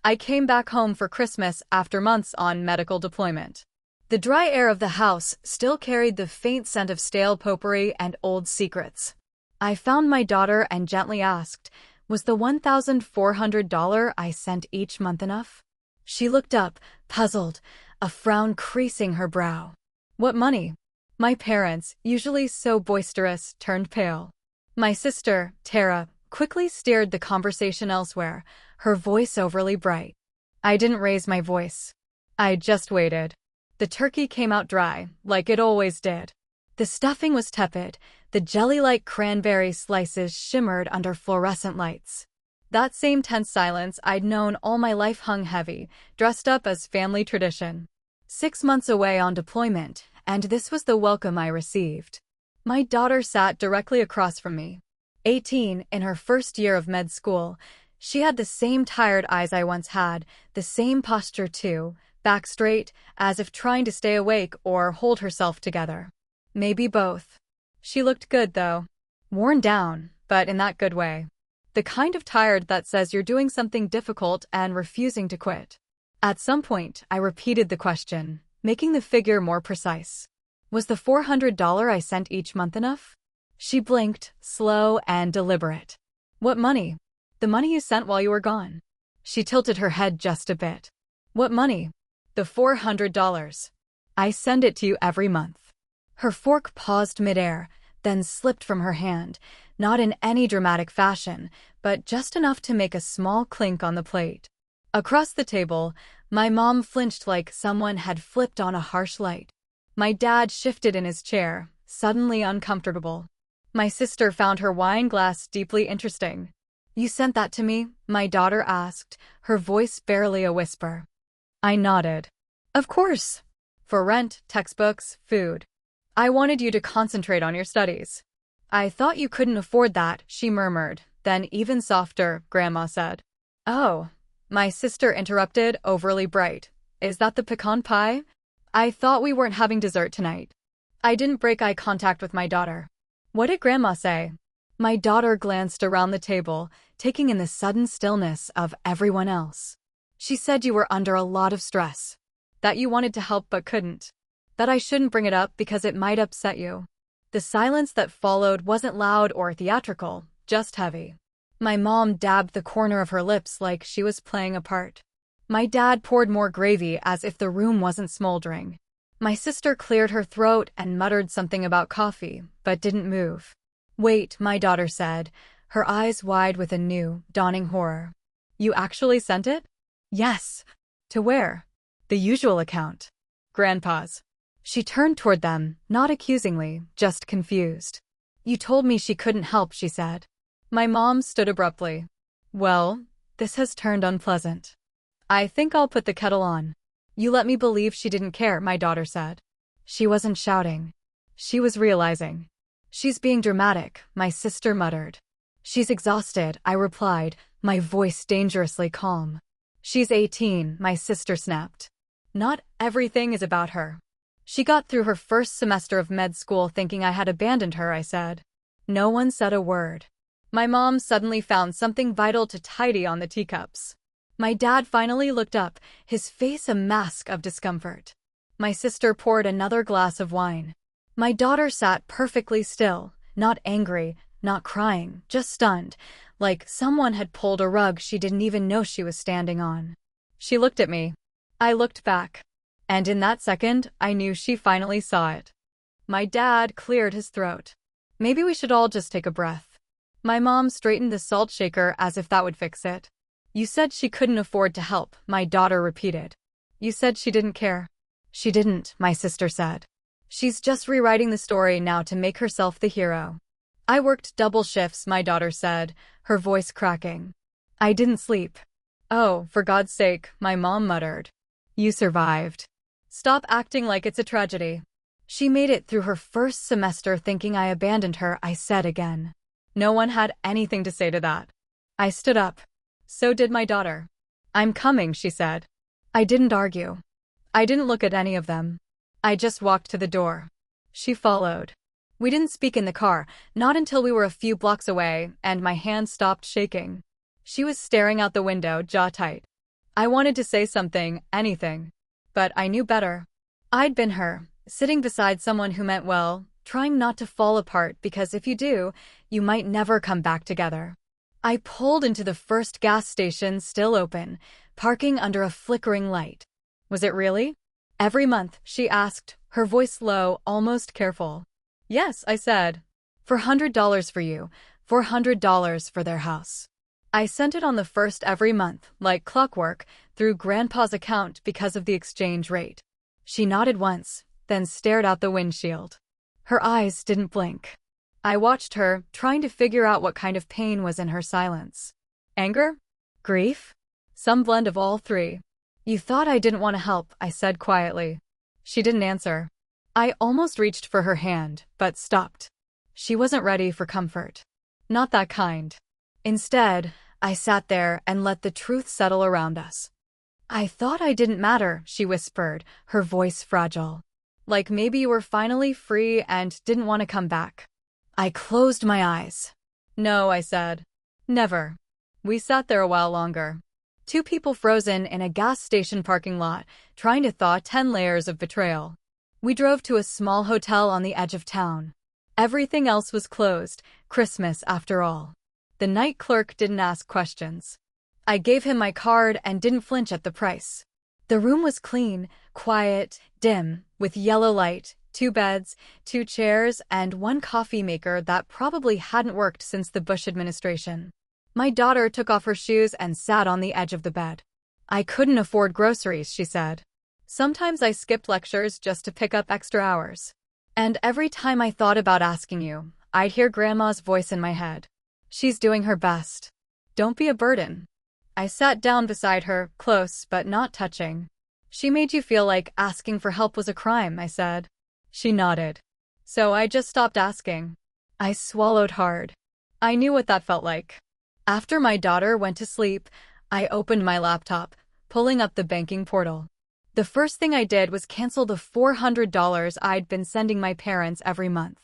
I came back home for Christmas after months on medical deployment. The dry air of the house still carried the faint scent of stale potpourri and old secrets. I found my daughter and gently asked, "Was the $1,400 I sent each month enough?" She looked up, puzzled, a frown creasing her brow. "What money?" My parents, usually so boisterous, turned pale. My sister, Tara, quickly steered the conversation elsewhere, her voice overly bright. I didn't raise my voice. I just waited. The turkey came out dry, like it always did. The stuffing was tepid, the jelly-like cranberry slices shimmered under fluorescent lights. That same tense silence I'd known all my life hung heavy, dressed up as family tradition. 6 months away on deployment, and this was the welcome I received. My daughter sat directly across from me. 18, in her first year of med school, she had the same tired eyes I once had, the same posture too, back straight, as if trying to stay awake or hold herself together. Maybe both. She looked good, though. Worn down, but in that good way. The kind of tired that says you're doing something difficult and refusing to quit. At some point, I repeated the question, making the figure more precise. Was the $400 I sent each month enough? She blinked, slow and deliberate. What money? The money you sent while you were gone. She tilted her head just a bit. What money? The $400. I send it to you every month. Her fork paused midair, then slipped from her hand, not in any dramatic fashion, but just enough to make a small clink on the plate. Across the table, my mom flinched like someone had flipped on a harsh light. My dad shifted in his chair, suddenly uncomfortable. My sister found her wine glass deeply interesting. "You sent that to me?" my daughter asked, her voice barely a whisper. I nodded. "Of course. For rent, textbooks, food. I wanted you to concentrate on your studies." "I thought you couldn't afford that," she murmured, then even softer, Grandma said. "Oh," my sister interrupted, overly bright. "Is that the pecan pie? I thought we weren't having dessert tonight." I didn't break eye contact with my daughter. "What did Grandma say?" My daughter glanced around the table, taking in the sudden stillness of everyone else. "She said you were under a lot of stress. That you wanted to help but couldn't. That I shouldn't bring it up because it might upset you." The silence that followed wasn't loud or theatrical, just heavy. My mom dabbed the corner of her lips like she was playing a part. My dad poured more gravy as if the room wasn't smoldering. My sister cleared her throat and muttered something about coffee, but didn't move. "Wait," my daughter said, her eyes wide with a new, dawning horror. "You actually sent it?" "Yes." "To where?" "The usual account." "Grandpa's." She turned toward them, not accusingly, just confused. "You told me she couldn't help," she said. My mom stood abruptly. "Well, this has turned unpleasant. I think I'll put the kettle on." "You let me believe she didn't care," my daughter said. She wasn't shouting. She was realizing. "She's being dramatic," my sister muttered. "She's exhausted," I replied, my voice dangerously calm. "She's 18, my sister snapped. "Not everything is about her. She got through her first semester of med school thinking I had abandoned her," I said. No one said a word. My mom suddenly found something vital to tidy on the teacups. My dad finally looked up, his face a mask of discomfort. My sister poured another glass of wine. My daughter sat perfectly still, not angry, not crying, just stunned, like someone had pulled a rug she didn't even know she was standing on. She looked at me. I looked back. And in that second, I knew she finally saw it. My dad cleared his throat. "Maybe we should all just take a breath." My mom straightened the salt shaker as if that would fix it. "You said she couldn't afford to help," my daughter repeated. "You said she didn't care." "She didn't," my sister said. "She's just rewriting the story now to make herself the hero." "I worked double shifts," my daughter said, her voice cracking. "I didn't sleep." "Oh, for God's sake," my mom muttered. "You survived. Stop acting like it's a tragedy." "She made it through her first semester thinking I abandoned her," I said again. No one had anything to say to that. I stood up. So did my daughter. "I'm coming," she said. I didn't argue. I didn't look at any of them. I just walked to the door. She followed. We didn't speak in the car, not until we were a few blocks away, and my hand stopped shaking. She was staring out the window, jaw tight. I wanted to say something, anything. But I knew better. I'd been her, sitting beside someone who meant well, trying not to fall apart because if you do, you might never come back together. I pulled into the first gas station still open, parking under a flickering light. Was it really? Every month, she asked, her voice low, almost careful. Yes, I said. $400 for you, $400 for their house. I sent it on the first every month, like clockwork, through Grandpa's account because of the exchange rate. She nodded once, then stared out the windshield. Her eyes didn't blink. I watched her, trying to figure out what kind of pain was in her silence. Anger? Grief? Some blend of all three. You thought I didn't want to help, I said quietly. She didn't answer. I almost reached for her hand, but stopped. She wasn't ready for comfort. Not that kind. Instead, I sat there and let the truth settle around us. I thought I didn't matter, she whispered, her voice fragile. Like maybe you were finally free and didn't want to come back. I closed my eyes. No, I said. Never. We sat there a while longer. Two people frozen in a gas station parking lot, trying to thaw 10 layers of betrayal. We drove to a small hotel on the edge of town. Everything else was closed, Christmas after all. The night clerk didn't ask questions. I gave him my card and didn't flinch at the price. The room was clean, quiet, dim, with yellow light, 2 beds, 2 chairs, and 1 coffee maker that probably hadn't worked since the Bush administration. My daughter took off her shoes and sat on the edge of the bed. I couldn't afford groceries, she said. Sometimes I skipped lectures just to pick up extra hours. And every time I thought about asking you, I'd hear Grandma's voice in my head. She's doing her best. Don't be a burden. I sat down beside her, close but not touching. She made you feel like asking for help was a crime, I said. She nodded. So I just stopped asking. I swallowed hard. I knew what that felt like. After my daughter went to sleep, I opened my laptop, pulling up the banking portal. The first thing I did was cancel the $400 I'd been sending my parents every month.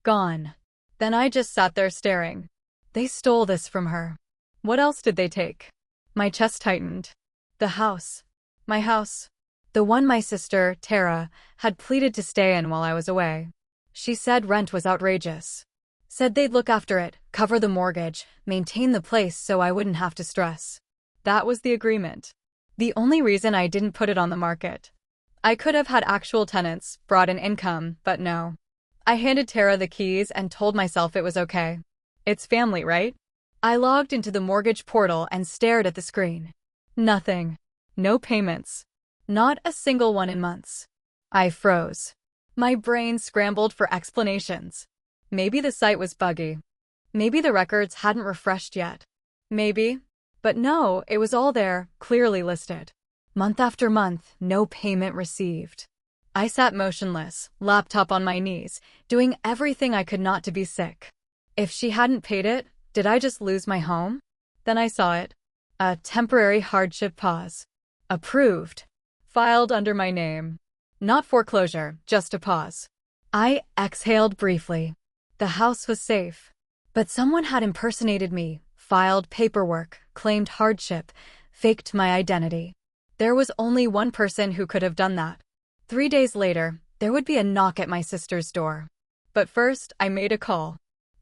Gone. Then I just sat there staring. They stole this from her. What else did they take? My chest tightened. The house. My house. The one my sister, Tara, had pleaded to stay in while I was away. She said rent was outrageous. Said they'd look after it, cover the mortgage, maintain the place so I wouldn't have to stress. That was the agreement. The only reason I didn't put it on the market. I could have had actual tenants, brought in income, but no. I handed Tara the keys and told myself it was okay. It's family, right? I logged into the mortgage portal and stared at the screen. Nothing. No payments. Not a single one in months. I froze. My brain scrambled for explanations. Maybe the site was buggy. Maybe the records hadn't refreshed yet. Maybe. But no, it was all there, clearly listed. Month after month, no payment received. I sat motionless, laptop on my knees, doing everything I could not to be sick. If she hadn't paid it, did I just lose my home? Then I saw it. A temporary hardship pause. Approved. Filed under my name. Not foreclosure, just a pause. I exhaled briefly. The house was safe. But someone had impersonated me, filed paperwork, claimed hardship, faked my identity. There was only one person who could have done that. 3 days later, there would be a knock at my sister's door. But first, I made a call.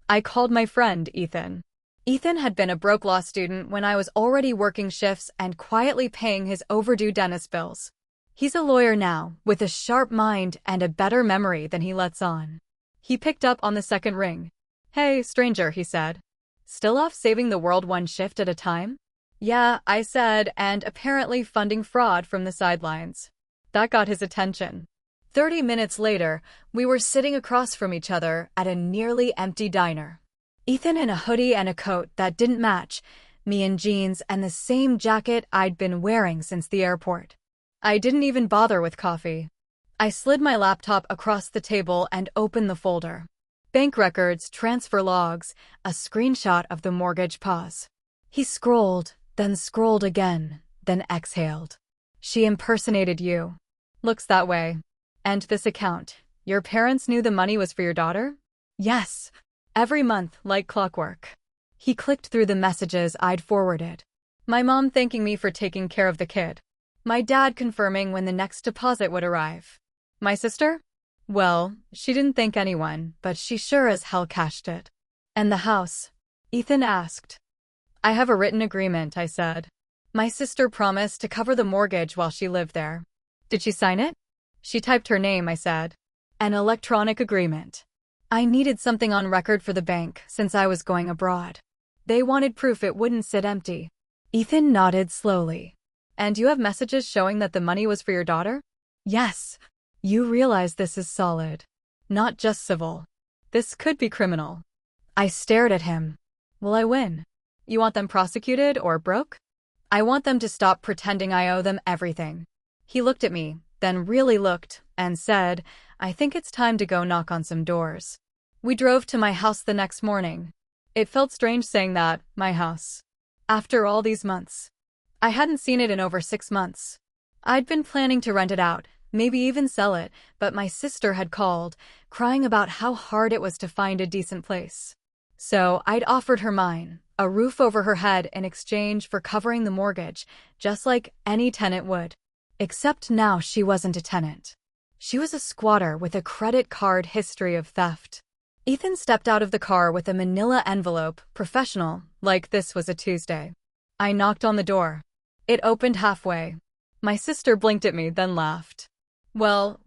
I called my friend, Ethan. Ethan had been a broke law student when I was already working shifts and quietly paying his overdue dentist bills. He's a lawyer now, with a sharp mind and a better memory than he lets on. He picked up on the second ring. Hey, stranger, he said. Still off saving the world one shift at a time? Yeah, I said, and apparently funding fraud from the sidelines. That got his attention. 30 minutes later, we were sitting across from each other at a nearly empty diner. Ethan in a hoodie and a coat that didn't match, me in jeans and the same jacket I'd been wearing since the airport. I didn't even bother with coffee. I slid my laptop across the table and opened the folder. Bank records, transfer logs, a screenshot of the mortgage pause. He scrolled, then scrolled again, then exhaled. She impersonated you. Looks that way. And this account. Your parents knew the money was for your daughter? Yes. Every month, like clockwork. He clicked through the messages I'd forwarded. My mom thanking me for taking care of the kid. My dad confirming when the next deposit would arrive. My sister? Well, she didn't thank anyone, but she sure as hell cashed it. And the house? Ethan asked. I have a written agreement, I said. My sister promised to cover the mortgage while she lived there. Did she sign it? She typed her name, I said. An electronic agreement. I needed something on record for the bank since I was going abroad. They wanted proof it wouldn't sit empty. Ethan nodded slowly. And you have messages showing that the money was for your daughter? Yes. You realize this is solid. Not just civil. This could be criminal. I stared at him. Will I win? You want them prosecuted or broke? I want them to stop pretending I owe them everything. He looked at me, then really looked, and said, I think it's time to go knock on some doors. We drove to my house the next morning. It felt strange saying that, my house. After all these months. I hadn't seen it in over 6 months. I'd been planning to rent it out, maybe even sell it, but my sister had called, crying about how hard it was to find a decent place. So I'd offered her mine, a roof over her head in exchange for covering the mortgage, just like any tenant would. Except now she wasn't a tenant. She was a squatter with a credit card history of theft. Ethan stepped out of the car with a manila envelope, professional, like this was a Tuesday. I knocked on the door. It opened halfway. My sister blinked at me, then laughed. Well,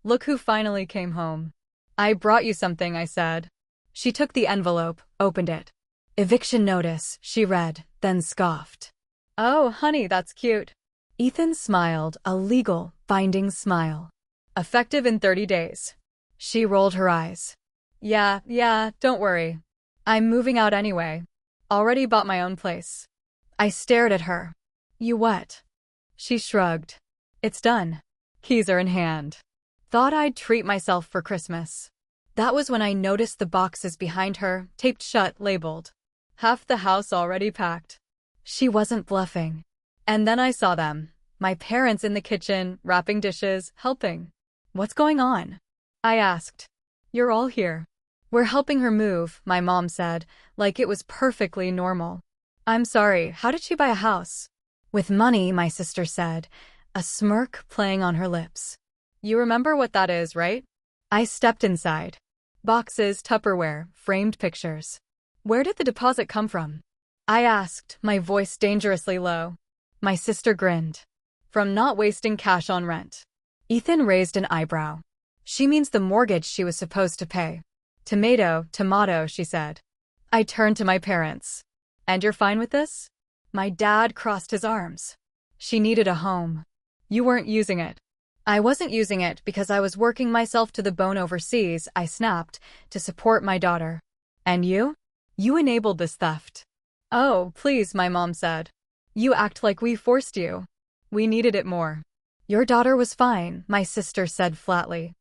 look who finally came home. I brought you something, I said. She took the envelope, opened it. Eviction notice, she read, then scoffed. Oh, honey, that's cute. Ethan smiled, a legal, binding smile. Effective in 30 days. She rolled her eyes. Yeah, don't worry. I'm moving out anyway. Already bought my own place. I stared at her. You what? She shrugged. It's done. Keys are in hand. Thought I'd treat myself for Christmas. That was when I noticed the boxes behind her, taped shut, labeled. Half the house already packed. She wasn't bluffing. And then I saw them. My parents in the kitchen, wrapping dishes, helping. What's going on? I asked. You're all here. We're helping her move, my mom said, like it was perfectly normal. I'm sorry, how did she buy a house? With money, my sister said, a smirk playing on her lips. You remember what that is, right? I stepped inside. Boxes, Tupperware, framed pictures. Where did the deposit come from? I asked, my voice dangerously low. My sister grinned. From not wasting cash on rent. Ethan raised an eyebrow. She means the mortgage she was supposed to pay. Tomato, she said. I turned to my parents. And you're fine with this? My dad crossed his arms. She needed a home. You weren't using it. I wasn't using it because I was working myself to the bone overseas, I snapped, to support my daughter. And you? You enabled this theft. Oh, please, my mom said. You act like we forced you. We needed it more. Your daughter was fine, my sister said flatly.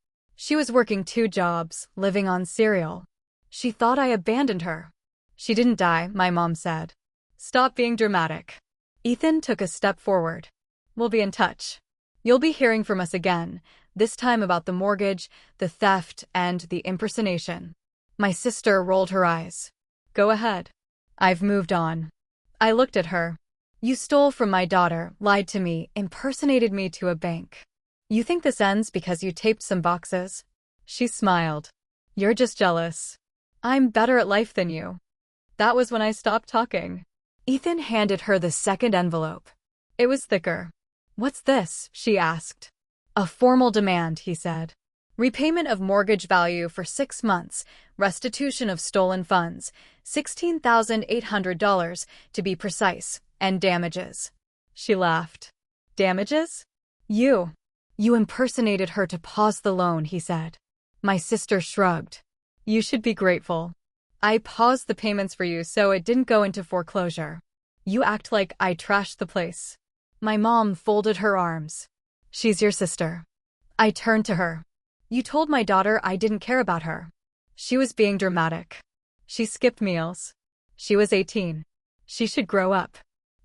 She was working 2 jobs, living on cereal. She thought I abandoned her. She didn't die, my mom said. Stop being dramatic. Ethan took a step forward. We'll be in touch. You'll be hearing from us again, this time about the mortgage, the theft, and the impersonation. My sister rolled her eyes. Go ahead. I've moved on. I looked at her. You stole from my daughter, lied to me, impersonated me to a bank. You think this ends because you taped some boxes? She smiled. You're just jealous. I'm better at life than you. That was when I stopped talking. Ethan handed her the second envelope. It was thicker. What's this? She asked. A formal demand, he said. Repayment of mortgage value for 6 months, restitution of stolen funds, $16,800 to be precise, and damages. She laughed. Damages? You impersonated her to pause the loan, he said. My sister shrugged. You should be grateful. I paused the payments for you so it didn't go into foreclosure. You act like I trashed the place. My mom folded her arms. She's your sister. I turned to her. You told my daughter I didn't care about her. She was being dramatic. She skipped meals. She was 18. She should grow up.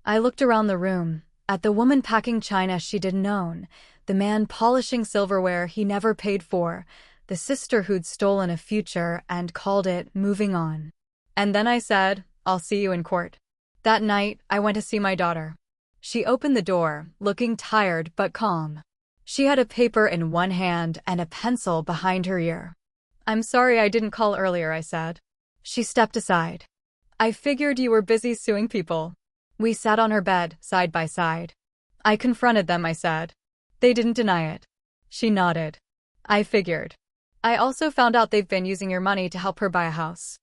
I looked around the room, at the woman packing china she didn't own, the man polishing silverware he never paid for, the sister who'd stolen a future and called it moving on. And then I said, I'll see you in court. That night, I went to see my daughter. She opened the door, looking tired but calm. She had a paper in one hand and a pencil behind her ear. "I'm sorry I didn't call earlier," I said. She stepped aside. "I figured you were busy suing people." We sat on her bed, side by side. "I confronted them," I said. "They didn't deny it." She nodded. "I figured. I also found out they've been using your money to help her buy a house."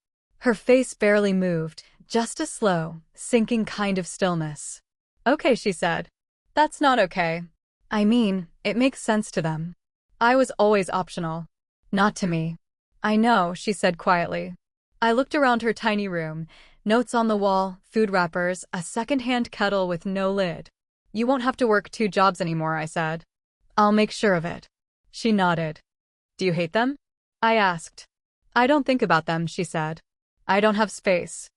Her face barely moved, just a slow, sinking kind of stillness. "Okay," she said. "That's not okay. I mean, it makes sense to them. I was always optional. Not to me." "I know," she said quietly. I looked around her tiny room. Notes on the wall, food wrappers, a second-hand kettle with no lid. "You won't have to work 2 jobs anymore," I said. "I'll make sure of it." She nodded. "Do you hate them?" I asked. "I don't think about them," she said. "I don't have space."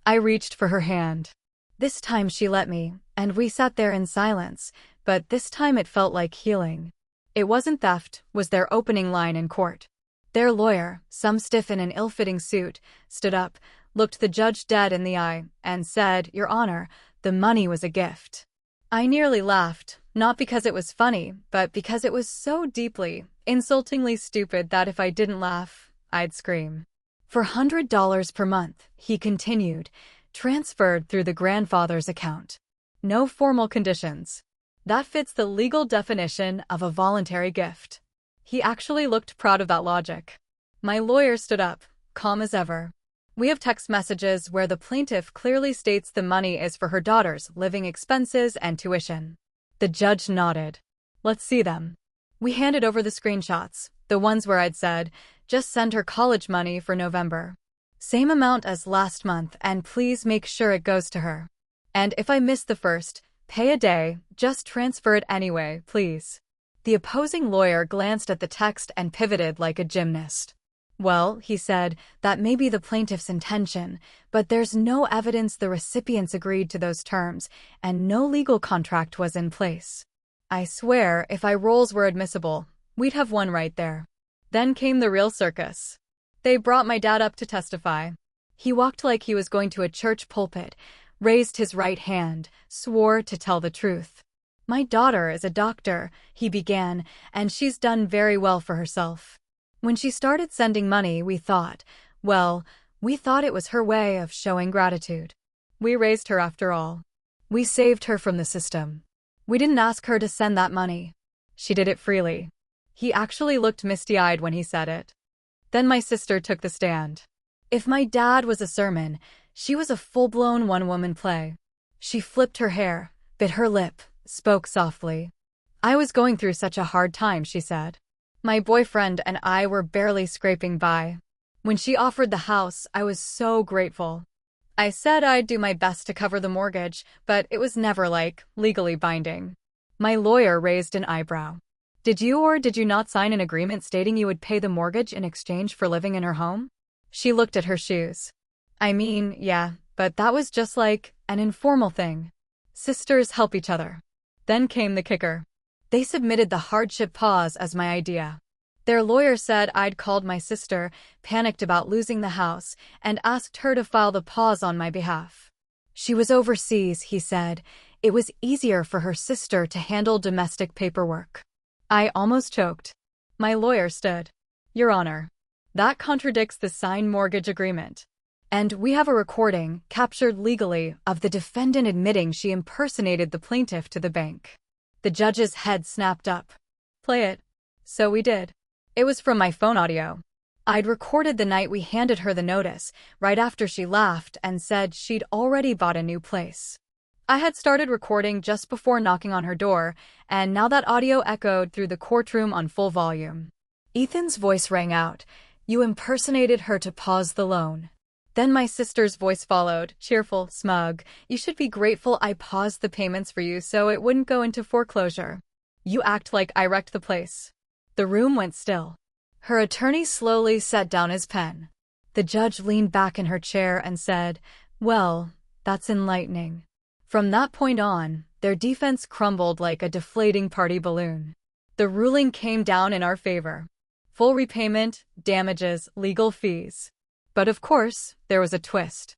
I reached for her hand. This time she let me, and we sat there in silence, but this time it felt like healing. It wasn't theft, was their opening line in court. Their lawyer, some stiff in an ill-fitting suit, stood up, looked the judge dead in the eye, and said, "Your Honor, the money was a gift." I nearly laughed, not because it was funny, but because it was so deeply, insultingly stupid that if I didn't laugh, I'd scream. "For $100 per month," he continued, "transferred through the grandfather's account. No formal conditions. That fits the legal definition of a voluntary gift." He actually looked proud of that logic. My lawyer stood up, calm as ever. "We have text messages where the plaintiff clearly states the money is for her daughter's living expenses and tuition." The judge nodded. "Let's see them." We handed over the screenshots, the ones where I'd said, "Just send her college money for November. Same amount as last month, and please make sure it goes to her. And if I miss the first, pay a day, just transfer it anyway, please." The opposing lawyer glanced at the text and pivoted like a gymnast. "Well," he said, "that may be the plaintiff's intention, but there's no evidence the recipients agreed to those terms, and no legal contract was in place. I swear, if eye rolls were admissible, we'd have one right there." Then came the real circus. They brought my dad up to testify. He walked like he was going to a church pulpit, raised his right hand, swore to tell the truth. "My daughter is a doctor," he began, "and she's done very well for herself. When she started sending money, we thought it was her way of showing gratitude. We raised her after all. We saved her from the system. We didn't ask her to send that money. She did it freely." He actually looked misty-eyed when he said it. Then my sister took the stand. If my dad was a sermon, she was a full-blown one-woman play. She flipped her hair, bit her lip, spoke softly. "I was going through such a hard time," she said. "My boyfriend and I were barely scraping by. When she offered the house, I was so grateful. I said I'd do my best to cover the mortgage, but it was never, legally binding." My lawyer raised an eyebrow. Did you or did you not sign an agreement stating you would pay the mortgage in exchange for living in her home?" She looked at her shoes. "I mean, yeah, but that was just an informal thing. Sisters help each other." Then came the kicker. They submitted the hardship pause as my idea. Their lawyer said I'd called my sister, panicked about losing the house, and asked her to file the pause on my behalf. She was overseas, he said. It was easier for her sister to handle domestic paperwork. I almost choked. My lawyer stood. "Your Honor, that contradicts the signed mortgage agreement. And we have a recording, captured legally, of the defendant admitting she impersonated the plaintiff to the bank." The judge's head snapped up. "Play it." So we did. It was from my phone audio. I'd recorded the night we handed her the notice, right after she laughed and said she'd already bought a new place. I had started recording just before knocking on her door, and now that audio echoed through the courtroom on full volume. Ethan's voice rang out. "You impersonated her to pause the loan." Then my sister's voice followed, cheerful, smug. "You should be grateful I paused the payments for you so it wouldn't go into foreclosure. You act like I wrecked the place." The room went still. Her attorney slowly set down his pen. The judge leaned back in her chair and said, "Well, that's enlightening." From that point on, their defense crumbled like a deflating party balloon. The ruling came down in our favor. Full repayment, damages, legal fees. But of course, there was a twist.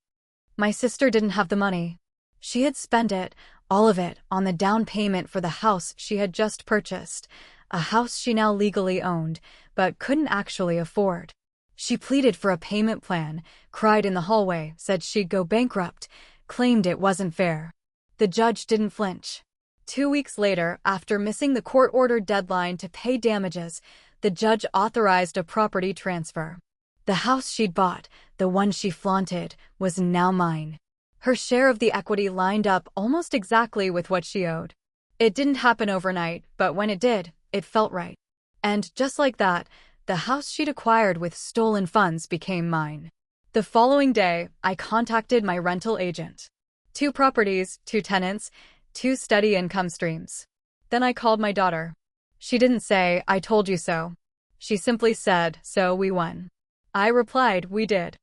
My sister didn't have the money. She had spent it, all of it, on the down payment for the house she had just purchased, a house she now legally owned, but couldn't actually afford. She pleaded for a payment plan, cried in the hallway, said she'd go bankrupt, claimed it wasn't fair. The judge didn't flinch. 2 weeks later, after missing the court-ordered deadline to pay damages, the judge authorized a property transfer. The house she'd bought, the one she flaunted, was now mine. Her share of the equity lined up almost exactly with what she owed. It didn't happen overnight, but when it did, it felt right. And just like that, the house she'd acquired with stolen funds became mine. The following day, I contacted my rental agent. 2 properties, 2 tenants, 2 steady income streams. Then I called my daughter. She didn't say, "I told you so." She simply said, "So we won." I replied, "We did."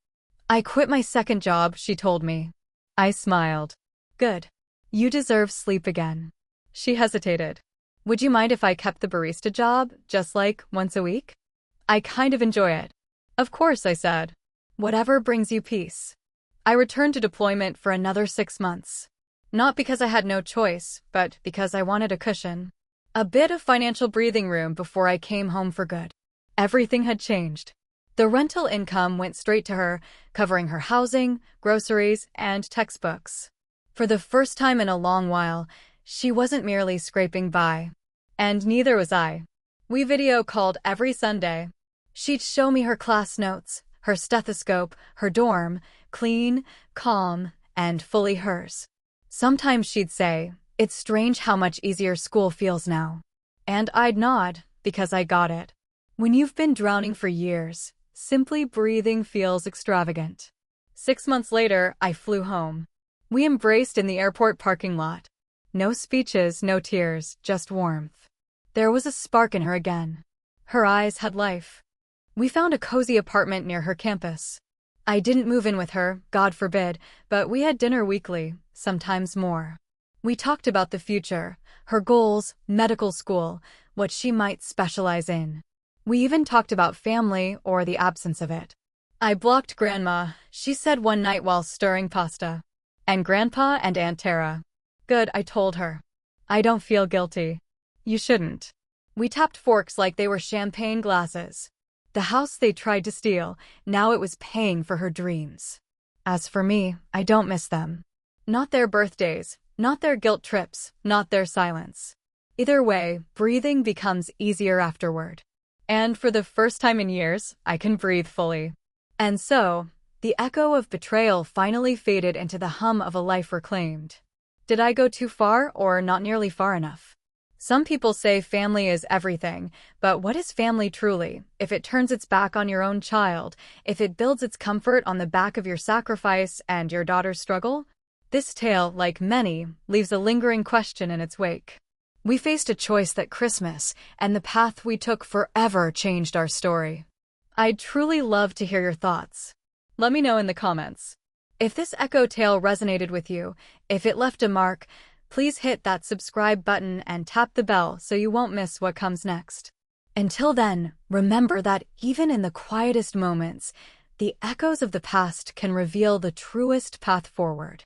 "I quit my second job," she told me. I smiled. "Good. You deserve sleep again." She hesitated. "Would you mind if I kept the barista job, just like once a week? I kind of enjoy it." "Of course," I said. "Whatever brings you peace." I returned to deployment for another 6 months. Not because I had no choice, but because I wanted a cushion. A bit of financial breathing room before I came home for good. Everything had changed. The rental income went straight to her, covering her housing, groceries, and textbooks. For the first time in a long while, she wasn't merely scraping by. And neither was I. We video called every Sunday. She'd show me her class notes, her stethoscope, her dorm, clean, calm, and fully hers. Sometimes she'd say, "It's strange how much easier school feels now." And I'd nod, because I got it. When you've been drowning for years, simply breathing feels extravagant. 6 months later, I flew home. We embraced in the airport parking lot. No speeches, no tears, just warmth. There was a spark in her again. Her eyes had life. We found a cozy apartment near her campus. I didn't move in with her, God forbid, but we had dinner weekly, sometimes more. We talked about the future, her goals, medical school, what she might specialize in. We even talked about family or the absence of it. "I blocked Grandma," she said one night while stirring pasta. "And Grandpa and Aunt Tara." "Good," I told her. "I don't feel guilty." "You shouldn't." We tapped forks like they were champagne glasses. The house they tried to steal, now it was paying for her dreams. As for me, I don't miss them. Not their birthdays, not their guilt trips, not their silence. Either way, breathing becomes easier afterward. And for the first time in years, I can breathe fully. And so, the echo of betrayal finally faded into the hum of a life reclaimed. Did I go too far or not nearly far enough? Some people say family is everything, but what is family truly, if it turns its back on your own child, if it builds its comfort on the back of your sacrifice and your daughter's struggle? This tale, like many, leaves a lingering question in its wake. We faced a choice that Christmas, and the path we took forever changed our story. I'd truly love to hear your thoughts. Let me know in the comments. If this echo tale resonated with you, if it left a mark, please hit that subscribe button and tap the bell so you won't miss what comes next. Until then, remember that even in the quietest moments, the echoes of the past can reveal the truest path forward.